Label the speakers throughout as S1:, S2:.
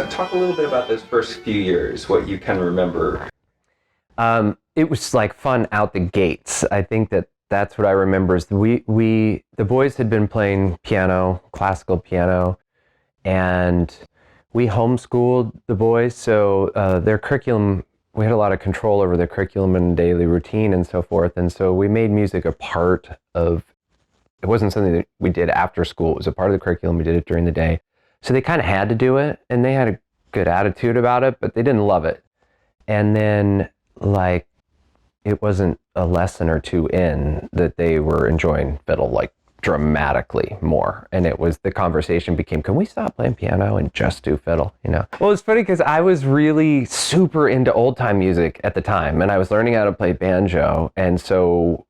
S1: Talk a little bit about those first few years, what you can remember.
S2: It was like fun out the gates. I think that's what I remember is the boys had been playing piano, classical piano, and we homeschooled the boys. So their curriculum, we had a lot of control over their curriculum and daily routine and so forth. And so we made music a part of, it wasn't something that we did after school. It was a part of the curriculum. We did it during the day. So they kind of had to do it, and they had a good attitude about it, but they didn't love it. And then like, it wasn't a lesson or two in that they were enjoying fiddle like dramatically more. And it was, the conversation became, can we stop playing piano and just do fiddle, you know? Well, it's funny because I was really super into old time music at the time, and I was learning how to play banjo. And so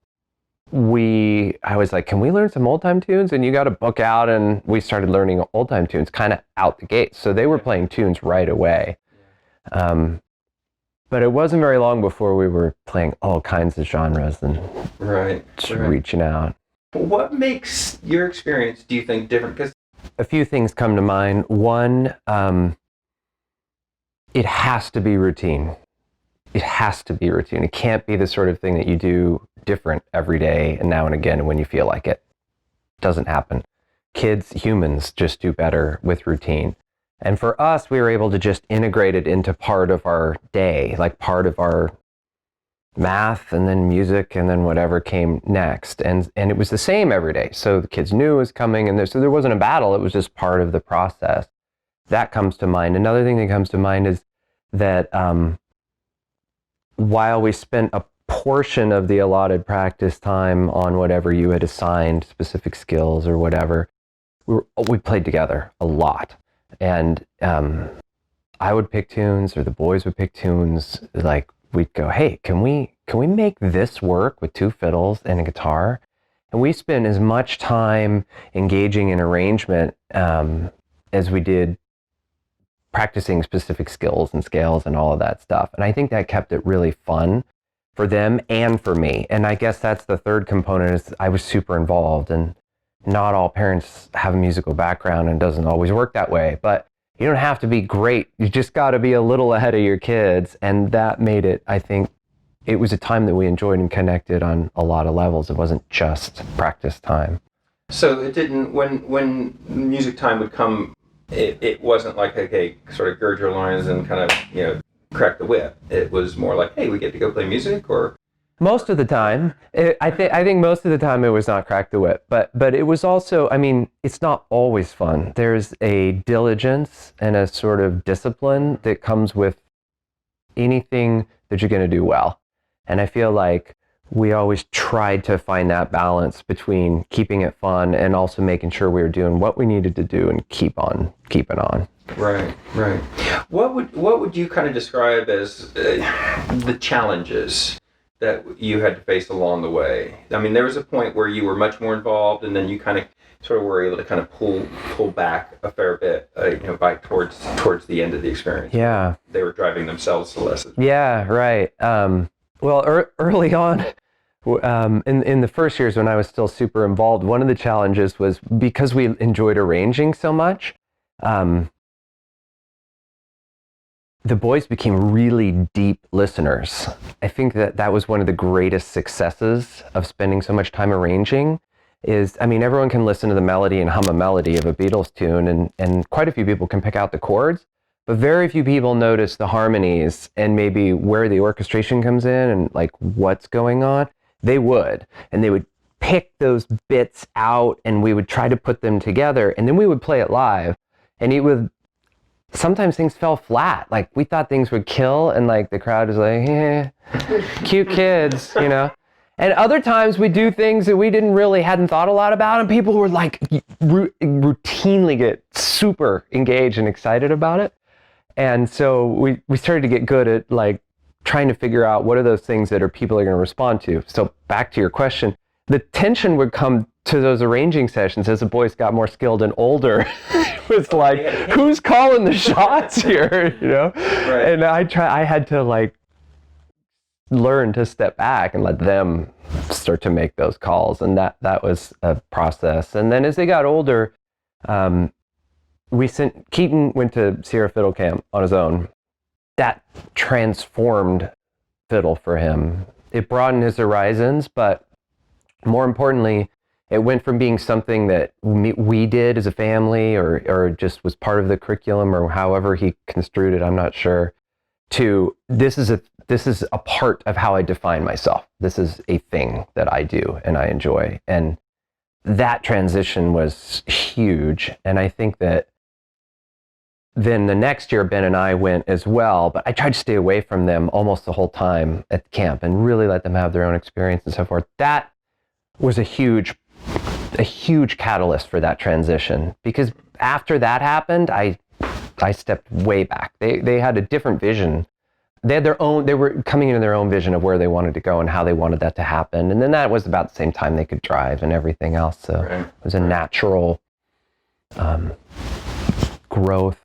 S2: I was like, can we learn some old time tunes? And you got a book out, and we started learning old time tunes kind of out the gate. So they were playing tunes right away. But it wasn't very long before we were playing all kinds of genres and reaching out.
S1: What makes your experience, do you think, different? Because
S2: a few things come to mind. One, it has to be routine. It has to be routine. It can't be the sort of thing that you do different every day and now and again when you feel like it. Doesn't happen. Kids, humans, just do better with routine. And for us, we were able to just integrate it into part of our day, like part of our math and then music and then whatever came next. And it was the same every day. So the kids knew it was coming, and so there wasn't a battle. It was just part of the process. That comes to mind. Another thing that comes to mind is that while we spent a portion of the allotted practice time on whatever you had assigned, specific skills or whatever, we played together a lot. And I would pick tunes, or the boys would pick tunes. Like, we'd go, hey, can we make this work with two fiddles and a guitar? And we spent as much time engaging in arrangement as we did practicing specific skills and scales and all of that stuff. And I think that kept it really fun for them and for me. And I guess that's the third component, is I was super involved. And not all parents have a musical background, and doesn't always work that way, but you don't have to be great. You just got to be a little ahead of your kids. And that made it, I think, it was a time that we enjoyed and connected on a lot of levels. It wasn't just practice time.
S1: So it didn't, when music time would come, it wasn't like, okay, sort of gird your loins and kind of, crack the whip. It was more like, hey, we get to go play music, or...
S2: Most of the time, I think most of the time it was not crack the whip, but it was also, I mean, it's not always fun. There's a diligence and a sort of discipline that comes with anything that you're going to do well. And I feel like we always tried to find that balance between keeping it fun and also making sure we were doing what we needed to do and keep on keeping on.
S1: Right. What would you kind of describe as the challenges that you had to face along the way? I mean, there was a point where you were much more involved, and then you kind of sort of were able to kind of pull back a fair bit, by towards the end of the experience.
S2: Yeah.
S1: They were driving themselves to lessons.
S2: Yeah, right. Well, early on, in the first years when I was still super involved, one of the challenges was because we enjoyed arranging so much, the boys became really deep listeners. I think that was one of the greatest successes of spending so much time arranging is, I mean, everyone can listen to the melody and hum a melody of a Beatles tune, and quite a few people can pick out the chords, but very few people notice the harmonies and maybe where the orchestration comes in and like what's going on. They would, and they would pick those bits out, and we would try to put them together, and then we would play it live, and sometimes things fell flat. Like, we thought things would kill, and like the crowd was like, cute kids, And other times we do things that we hadn't thought a lot about, and people were like routinely get super engaged and excited about it. And so we started to get good at like trying to figure out what are those things that people are going to respond to. So back to your question, the tension would come to those arranging sessions as the boys got more skilled and older. It was like, who's calling the shots here, Right. And I had to like learn to step back and let them start to make those calls, and that was a process. And then as they got older, Keaton went to Sierra Fiddle Camp on his own. That transformed fiddle for him. It broadened his horizons, but more importantly, it went from being something that we did as a family or just was part of the curriculum or however he construed it, I'm not sure, to this is a part of how I define myself. This is a thing that I do and I enjoy. And that transition was huge. And I think that then the next year, Ben and I went as well, but I tried to stay away from them almost the whole time at camp and really let them have their own experience and so forth. That was a huge catalyst for that transition, because after that happened, I stepped way back. They had a different vision. They were coming into their own vision of where they wanted to go and how they wanted that to happen. And then that was about the same time they could drive and everything else. So it was a natural growth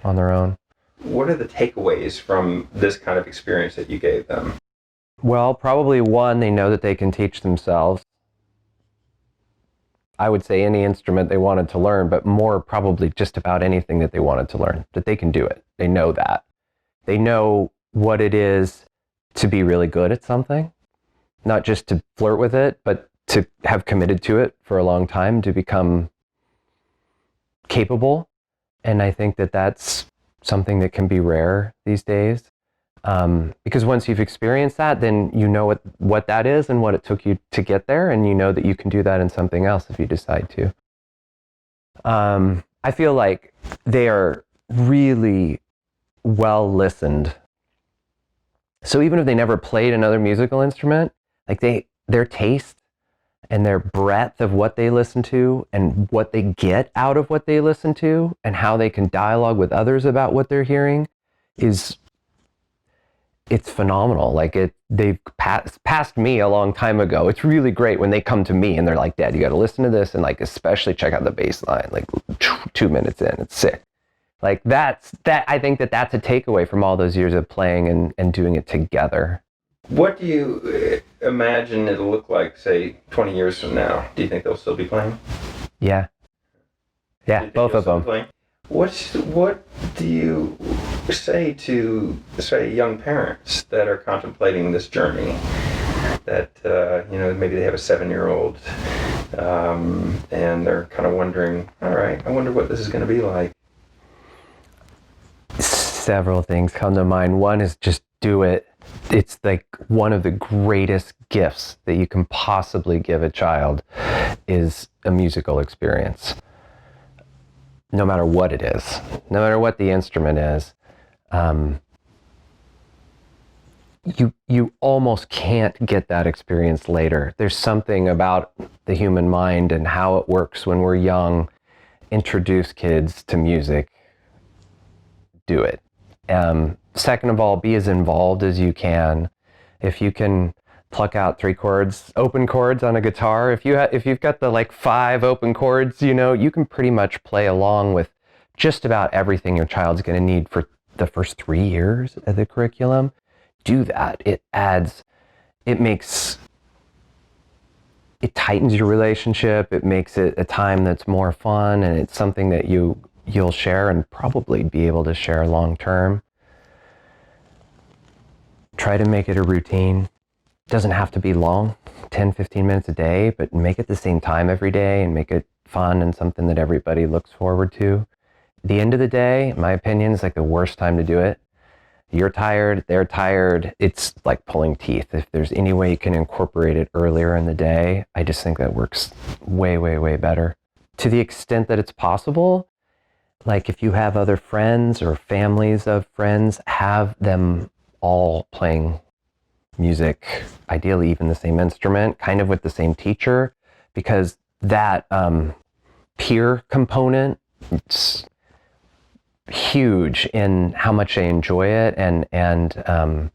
S2: on their own.
S1: What are the takeaways from this kind of experience that you gave them?
S2: Well, probably one, they know that they can teach themselves. I would say any instrument they wanted to learn, but more probably just about anything that they wanted to learn, that they can do it. They know that. They know what it is to be really good at something, not just to flirt with it, but to have committed to it for a long time, to become capable. And I think that that's something that can be rare these days. Because once you've experienced that, then you know what that is and what it took you to get there, and you know that you can do that in something else if you decide to. I feel like they are really well listened. So even if they never played another musical instrument, like their taste and their breadth of what they listen to and what they get out of what they listen to and how they can dialogue with others about what they're hearing it's phenomenal. Like they've passed me a long time ago. It's really great when they come to me and they're like, Dad, you got to listen to this and like especially check out the bass line. Like 2 minutes in, it's sick. Like I think that's a takeaway from all those years of playing and doing it together.
S1: What do you imagine it'll look like, say, 20 years from now? Do you think they'll still be playing?
S2: Yeah, both of them.
S1: What do you say to, say, young parents that are contemplating this journey? That, maybe they have a 7-year-old and they're kind of wondering, all right, I wonder what this is going to be like.
S2: Several things come to mind. One is just do it. It's like one of the greatest gifts that you can possibly give a child is a musical experience. No matter what it is, no matter what the instrument is, you almost can't get that experience later. There's something about the human mind and how it works when we're young. Introduce kids to music. Do it. Second of all, be as involved as you can. If you can pluck out 3 chords, open chords on a guitar, if you've got the 5 open chords, you can pretty much play along with just about everything your child's going to need for the first 3 years of the curriculum. Do that. It tightens your relationship. It makes it a time that's more fun, and it's something that you'll share and probably be able to share long term. Try to make it a routine. It doesn't have to be long, 10, 15 minutes a day, but make it the same time every day and make it fun and something that everybody looks forward to. At the end of the day, in my opinion, is like the worst time to do it. You're tired, they're tired. It's like pulling teeth. If there's any way you can incorporate it earlier in the day, I just think that works way, way, way better. To the extent that it's possible, like if you have other friends or families of friends, have them all playing music, ideally even the same instrument, kind of with the same teacher, because that peer component, it's huge in how much they enjoy it and in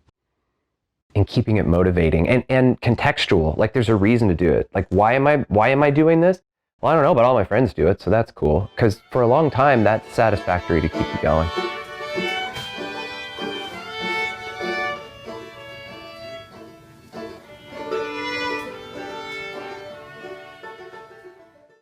S2: keeping it motivating and contextual. Like there's a reason to do it. Like why am I doing this? Well, I don't know, but all my friends do it, so that's cool. Because for a long time, that's satisfactory to keep you going.